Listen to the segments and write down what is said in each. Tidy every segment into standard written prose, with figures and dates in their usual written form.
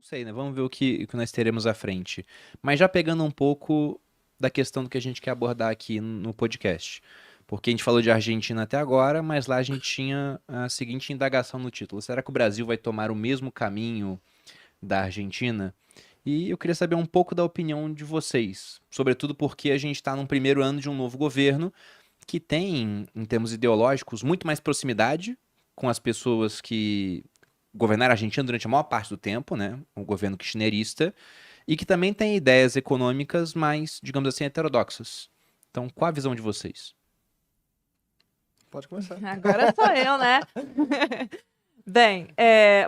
sei, né? Vamos ver o que nós teremos à frente. Mas já pegando um pouco da questão do que a gente quer abordar aqui no podcast. Porque a gente falou de Argentina até agora, mas lá a gente tinha a seguinte indagação no título: será que o Brasil vai tomar o mesmo caminho da Argentina? E eu queria saber um pouco da opinião de vocês, sobretudo porque a gente está num primeiro ano de um novo governo que tem, em termos ideológicos, muito mais proximidade com as pessoas que governaram a Argentina durante a maior parte do tempo, né? O governo kirchnerista, e que também tem ideias econômicas mais, digamos assim, heterodoxas. Então, qual a visão de vocês? Pode começar. Agora sou eu, né? Bem,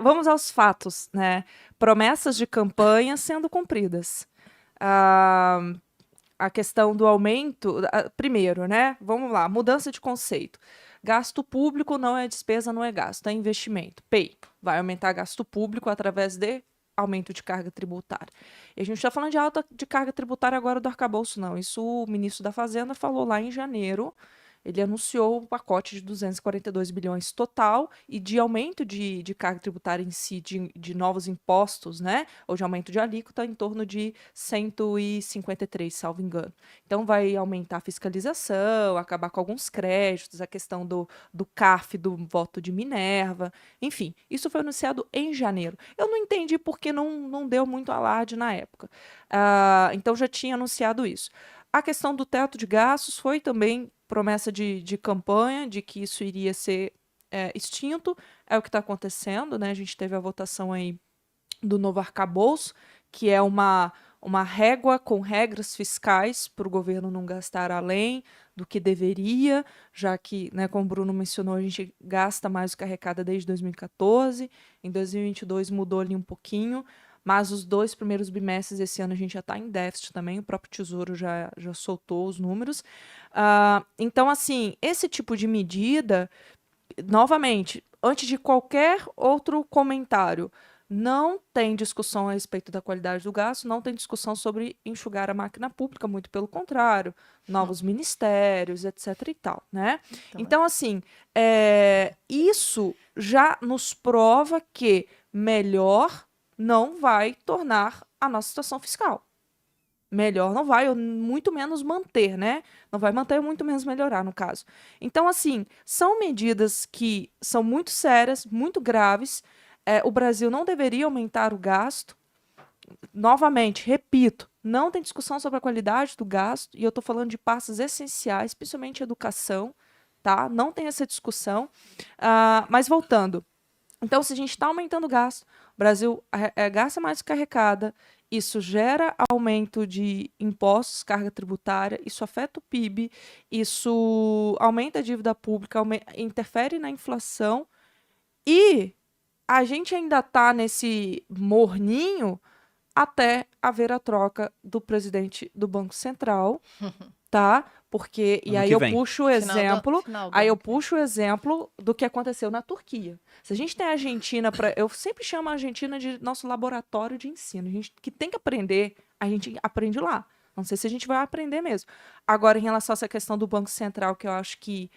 vamos aos fatos, né? Promessas de campanha sendo cumpridas. A questão do aumento, primeiro, né? Vamos lá, mudança de conceito. Gasto público não é despesa, não é gasto, é investimento. PEI, vai aumentar gasto público através de aumento de carga tributária. E a gente está falando de alta de carga tributária agora do arcabouço, não. Isso o ministro da Fazenda falou lá em janeiro. Ele anunciou o pacote de 242 bilhões total e de aumento de carga tributária em si, de novos impostos, né? Ou de aumento de alíquota em torno de 153, salvo engano. Então, vai aumentar a fiscalização, acabar com alguns créditos, a questão do CAF, do voto de Minerva. Enfim, isso foi anunciado em janeiro. Eu não entendi porque não deu muito alarde na época. Então, já tinha anunciado isso. A questão do teto de gastos foi também promessa de campanha, de que isso iria ser extinto. É o que está acontecendo, né? A gente teve a votação aí do novo arcabouço, que é uma régua com regras fiscais para o governo não gastar além do que deveria, já que, né, como o Bruno mencionou, a gente gasta mais do que arrecada desde 2014. Em 2022 mudou ali um pouquinho, mas os 2 primeiros bimestres desse ano a gente já está em déficit também, o próprio Tesouro já soltou os números. Então, assim, esse tipo de medida, novamente, antes de qualquer outro comentário, não tem discussão a respeito da qualidade do gasto, não tem discussão sobre enxugar a máquina pública, muito pelo contrário, novos ministérios, etc. e tal, né? Então, assim, isso já nos prova que melhor não vai tornar a nossa situação fiscal. Melhor não vai, ou muito menos manter, né? Não vai manter, muito menos melhorar, no caso. Então, assim, são medidas que são muito sérias, muito graves. O Brasil não deveria aumentar o gasto. Novamente, repito, não tem discussão sobre a qualidade do gasto, e eu estou falando de pastas essenciais, principalmente educação, tá? Não tem essa discussão. Mas voltando. Então, se a gente está aumentando o gasto, o Brasil gasta mais do que arrecada, isso gera aumento de impostos, carga tributária, isso afeta o PIB, isso aumenta a dívida pública, interfere na inflação, e a gente ainda está nesse morninho até haver a troca do presidente do Banco Central, tá? Porque, e Ano aí que eu vem. puxo o exemplo, Final do aí eu ano. puxo o exemplo do que aconteceu na Turquia. Se a gente tem a Argentina para, eu sempre chamo a Argentina de nosso laboratório de ensino. A gente que tem que aprender, a gente aprende lá. Não sei se a gente vai aprender mesmo. Agora, em relação a essa questão do Banco Central, que eu acho que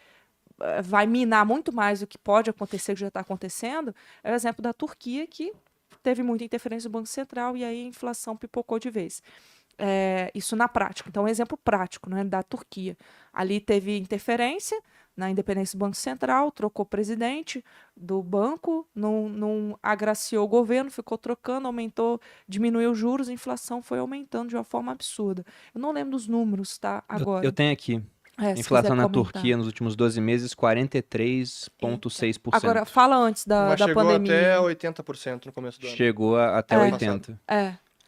vai minar muito mais do que pode acontecer, que já está acontecendo, é o exemplo da Turquia, que teve muita interferência do Banco Central e aí a inflação pipocou de vez. Isso na prática. Então, um exemplo prático, né, da Turquia. Ali teve interferência na independência do Banco Central, trocou presidente do banco, não agraciou o governo, ficou trocando, aumentou, diminuiu os juros, a inflação foi aumentando de uma forma absurda. Eu não lembro dos números, tá? Agora. Eu tenho aqui. Se Inflação quiser na comentar. Turquia nos últimos 12 meses, 43,6%. Agora, fala antes Mas da chegou pandemia. até 80% no começo do ano. Chegou até É. 80%.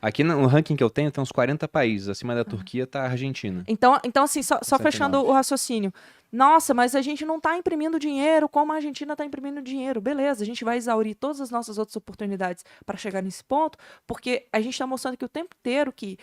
Aqui no ranking que eu tenho, tem uns 40 países. Acima da Turquia tá a Argentina. Então assim, só 69. fechando o raciocínio. Nossa, mas a gente não está imprimindo dinheiro como a Argentina está imprimindo dinheiro. Beleza, a gente vai exaurir todas as nossas outras oportunidades para chegar nesse ponto, porque a gente está mostrando que o tempo inteiro que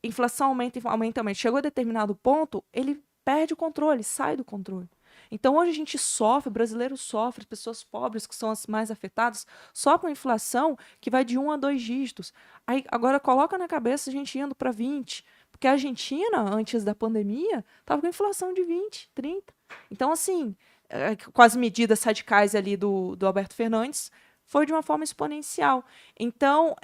inflação aumenta, aumenta, aumenta. Chegou a determinado ponto, ele perde o controle, sai do controle. Então, hoje a gente sofre, o brasileiro sofre, as pessoas pobres, que são as mais afetadas, só com a inflação que vai de 1 a 2 dígitos. Aí, agora, coloca na cabeça a gente indo para 20, porque a Argentina, antes da pandemia, estava com inflação de 20, 30. Então, assim, com as medidas radicais ali do Alberto Fernandes, foi de uma forma exponencial. Então,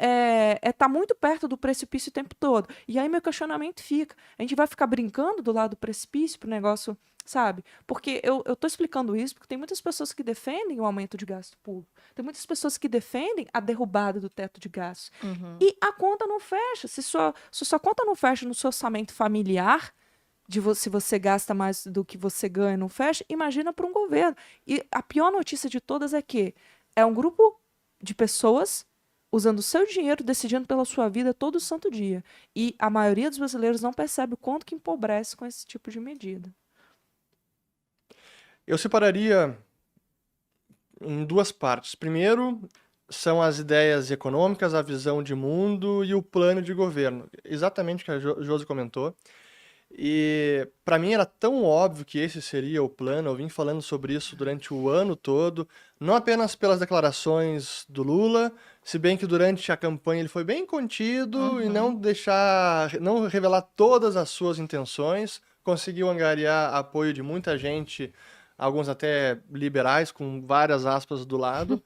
tá muito perto do precipício o tempo todo. E aí meu questionamento fica, a gente vai ficar brincando do lado do precipício pro negócio, sabe? Porque eu tô explicando isso porque tem muitas pessoas que defendem o aumento de gasto público. Tem muitas pessoas que defendem a derrubada do teto de gastos. E a conta não fecha. Se sua conta não fecha no seu orçamento familiar, se você gasta mais do que você ganha, não fecha, imagina para um governo. E a pior notícia de todas é que é um grupo de pessoas usando o seu dinheiro, decidindo pela sua vida todo santo dia. E a maioria dos brasileiros não percebe o quanto que empobrece com esse tipo de medida. Eu separaria em duas partes. Primeiro, são as ideias econômicas, a visão de mundo e o plano de governo. Exatamente o que a Josi comentou. E para mim era tão óbvio que esse seria o plano. Eu vim falando sobre isso durante o ano todo, não apenas pelas declarações do Lula, se bem que durante a campanha ele foi bem contido e não revelar todas as suas intenções. Conseguiu angariar apoio de muita gente, alguns até liberais, com várias aspas do lado.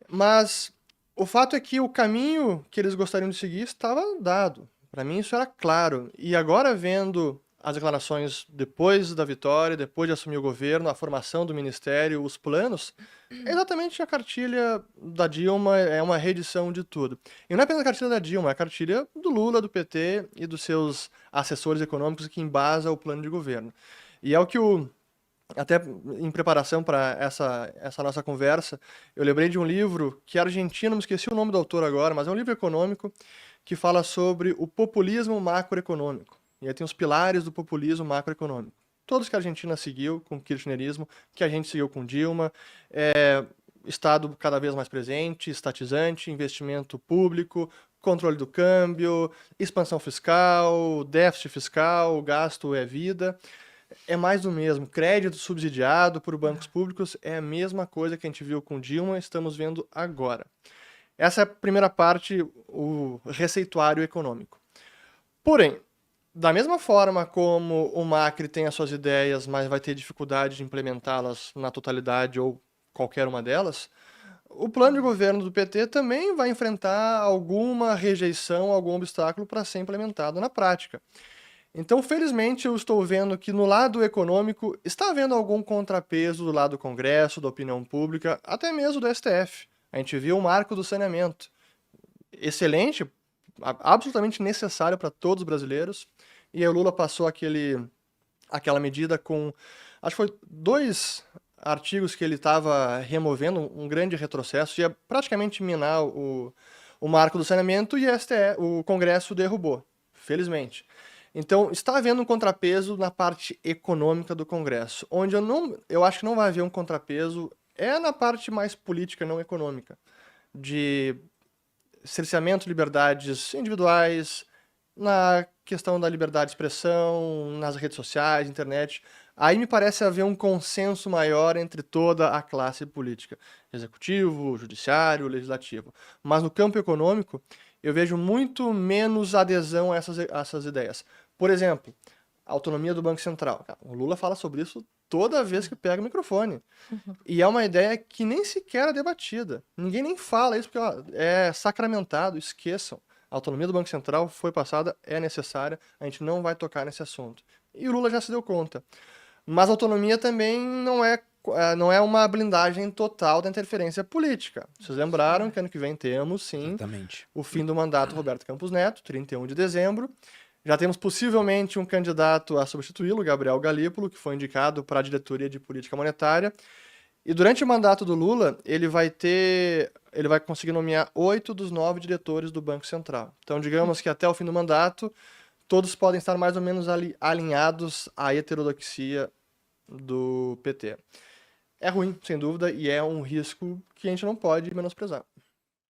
Mas o fato é que o caminho que eles gostariam de seguir estava dado. Para mim isso era claro. E agora vendo as declarações depois da vitória, depois de assumir o governo, a formação do ministério, os planos, é exatamente a cartilha da Dilma, é uma reedição de tudo. E não é apenas a cartilha da Dilma, é a cartilha do Lula, do PT e dos seus assessores econômicos que embasa o plano de governo. E é o que até em preparação para essa nossa conversa, eu lembrei de um livro que é argentino, não esqueci o nome do autor agora, mas é um livro econômico que fala sobre o populismo macroeconômico. E aí tem os pilares do populismo macroeconômico. Todos que a Argentina seguiu com o kirchnerismo, que a gente seguiu com Dilma, Estado cada vez mais presente, estatizante, investimento público, controle do câmbio, expansão fiscal, déficit fiscal, gasto é vida. É mais do mesmo. Crédito subsidiado por bancos públicos é a mesma coisa que a gente viu com Dilma, estamos vendo agora. Essa é a primeira parte, o receituário econômico. Porém, da mesma forma como o Macri tem as suas ideias, mas vai ter dificuldade de implementá-las na totalidade ou qualquer uma delas, o plano de governo do PT também vai enfrentar alguma rejeição, algum obstáculo para ser implementado na prática. Então, felizmente, eu estou vendo que no lado econômico está havendo algum contrapeso do lado do Congresso, da opinião pública, até mesmo do STF. A gente viu o marco do saneamento. Excelente, absolutamente necessário para todos os brasileiros. E aí o Lula passou aquela medida com, acho que foi 2 artigos que ele estava removendo, um grande retrocesso, ia praticamente minar o marco do saneamento e o Congresso derrubou, felizmente. Então, está havendo um contrapeso na parte econômica do Congresso, onde eu acho que não vai haver um contrapeso na parte mais política, não econômica, de cerceamento de liberdades individuais, na questão da liberdade de expressão, nas redes sociais, internet. Aí me parece haver um consenso maior entre toda a classe política, executivo, judiciário, legislativo. Mas no campo econômico, eu vejo muito menos adesão a essas ideias. Por exemplo, a autonomia do Banco Central. O Lula fala sobre isso toda vez que pega o microfone. E é uma ideia que nem sequer é debatida. Ninguém nem fala isso porque é sacramentado, esqueçam. A autonomia do Banco Central foi passada, é necessária, a gente não vai tocar nesse assunto. E o Lula já se deu conta. Mas a autonomia também não é uma blindagem total da interferência política. Vocês lembraram que ano que vem temos, sim, o fim do mandato Roberto Campos Neto, 31 de dezembro. Já temos possivelmente um candidato a substituí-lo, Gabriel Galípolo, que foi indicado para a diretoria de política monetária. E durante o mandato do Lula, ele vai conseguir nomear 8 dos 9 diretores do Banco Central. Então, digamos que até o fim do mandato, todos podem estar mais ou menos alinhados à heterodoxia do PT. É ruim, sem dúvida, e é um risco que a gente não pode menosprezar.